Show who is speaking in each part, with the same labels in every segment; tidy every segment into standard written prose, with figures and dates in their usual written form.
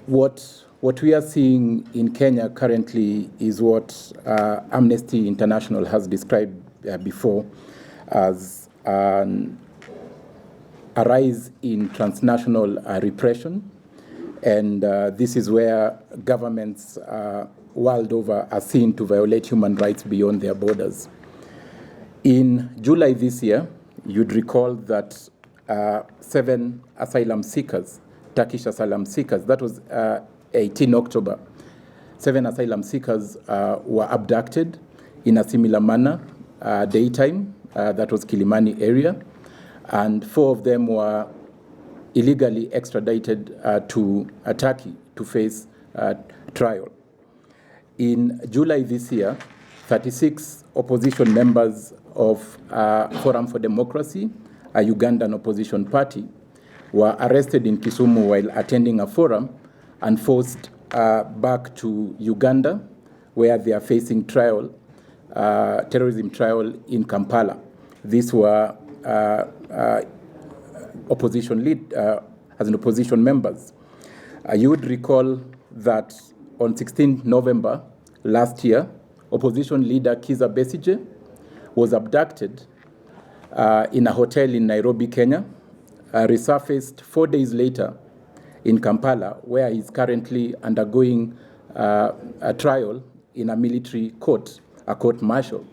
Speaker 1: What we are seeing in Kenya currently is what Amnesty International has described before as a rise in transnational repression. And this is where governments world over are seen to violate human rights beyond their borders. In July this year, you'd recall that 7 asylum seekers, Turkish asylum seekers, that was 18 October, 7 asylum seekers were abducted in a similar manner, daytime, that was Kilimani area, and 4 of them were illegally extradited to Turkey to face trial. In July this year, 36 opposition members of Forum for Democracy, a Ugandan opposition party, were arrested in Kisumu while attending a forum and forced back to Uganda, where they are facing trial, terrorism trial in Kampala. These were opposition members. You would recall that on 16 November last year, opposition leader Kizza Besigye was abducted in a hotel in Nairobi, Kenya, resurfaced 4 days later in Kampala, where he's currently undergoing a trial in a military court, a court-martial.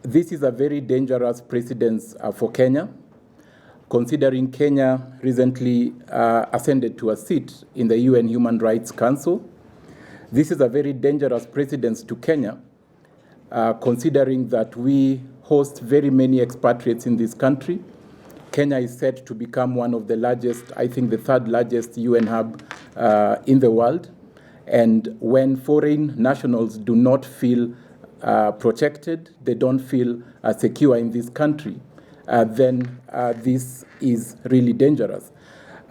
Speaker 1: This is a very dangerous precedence for Kenya, considering Kenya recently ascended to a seat in the UN Human Rights Council. This is a very dangerous precedence to Kenya, considering that we host very many expatriates in this country. Kenya is set to become one of the largest, I think the 3rd largest UN hub in the world. And when foreign nationals do not feel protected, they don't feel secure in this country, then this is really dangerous.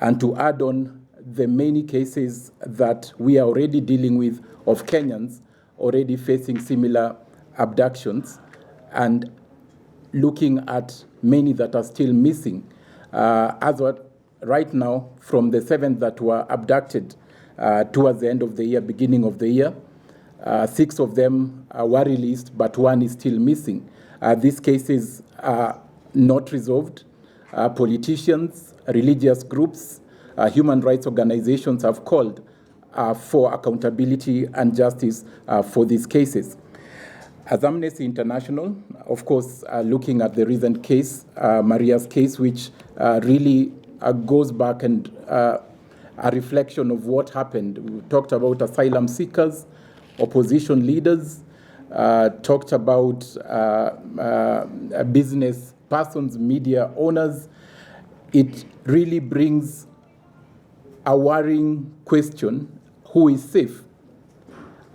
Speaker 1: And to add on the many cases that we are already dealing with of Kenyans already facing similar abductions, and looking at many that are still missing. As of right now, from the 7 that were abducted towards the end of the year, beginning of the year, 6 of them were released, but 1 is still missing. These cases are not resolved. Politicians, religious groups, human rights organizations have called for accountability and justice for these cases. As Amnesty International, of course, looking at the recent case, Maria's case, which really goes back and a reflection of what happened. We talked about asylum seekers, opposition leaders, talked about business persons, media owners. It really brings a worrying question: who is safe?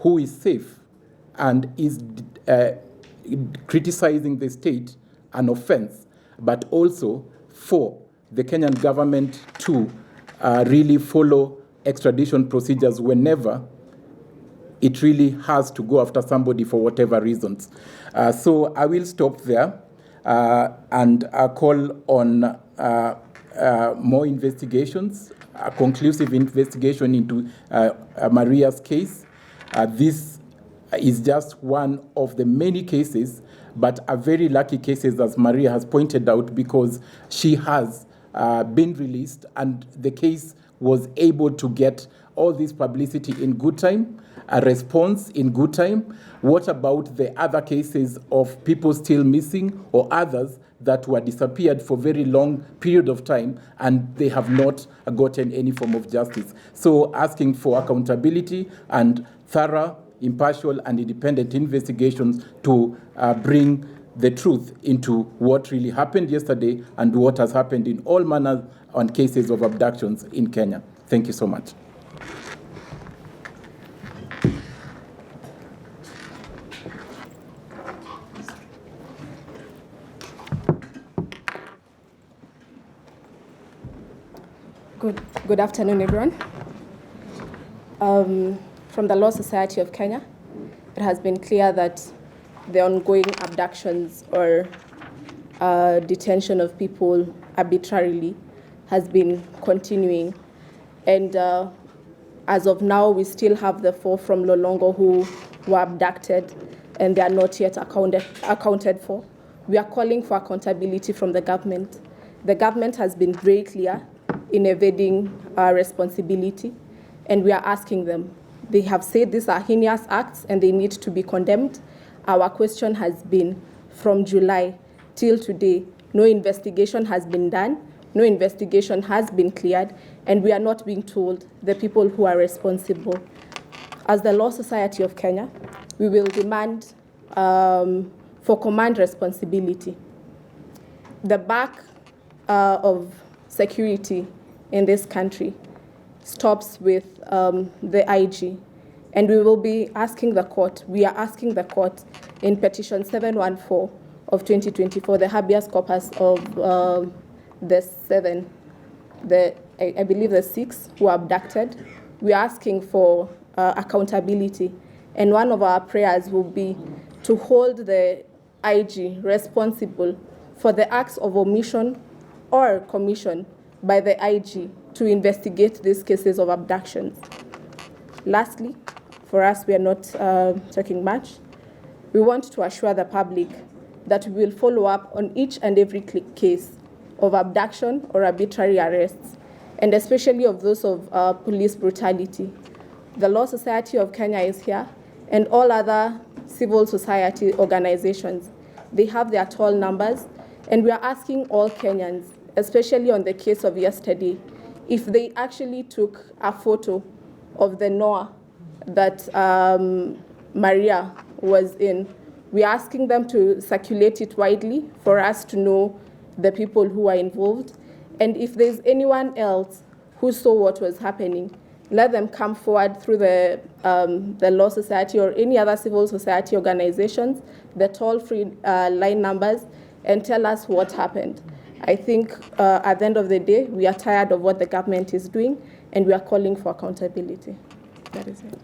Speaker 1: Who is safe? And is criticizing the state an offense, but also for the Kenyan government to really follow extradition procedures whenever it really has to go after somebody for whatever reasons. So I will stop there and call on more investigations, a conclusive investigation into Maria's case. This is just one of the many cases, but a very lucky cases, as Maria has pointed out, because she has been released and the case was able to get all this publicity in good time, a response in good time. What about the other cases of people still missing or others that were disappeared for very long period of time and they have not gotten any form of justice? So asking for accountability and thorough, impartial and independent investigations to bring the truth into what really happened yesterday and what has happened in all manners on cases of abductions in Kenya. Thank you so much.
Speaker 2: Good afternoon, everyone. From the Law Society of Kenya, it has been clear that the ongoing abductions or detention of people arbitrarily has been continuing. And as of now, we still have the 4 from Lolongo who were abducted, and they are not yet accounted for. We are calling for accountability from the government. The government has been very clear in evading responsibility, and we are asking them. They have said these are heinous acts and they need to be condemned. Our question has been from July till today, no investigation has been done, no investigation has been cleared, and we are not being told the people who are responsible. As the Law Society of Kenya, we will demand for command responsibility. The back of security in this country stops with the IG, and we will be asking the court, we are asking the court in petition 714 of 2024, the habeas corpus of the 7, I believe the 6 who were abducted. We are asking for accountability, and one of our prayers will be to hold the IG responsible for the acts of omission or commission by the IG to investigate these cases of abductions. Lastly, for us, we are not talking much. We want to assure the public that we will follow up on each and every case of abduction or arbitrary arrests, and especially of those of police brutality. The Law Society of Kenya is here, and all other civil society organizations. They have their toll numbers, and we are asking all Kenyans, especially on the case of yesterday, if they actually took a photo of the Noah that Maria was in. We are asking them to circulate it widely for us to know the people who are involved. And if there's anyone else who saw what was happening, let them come forward through the Law Society or any other civil society organizations, the toll-free line numbers, and tell us what happened. I think at the end of the day, we are tired of what the government is doing, and we are calling for accountability. That is it.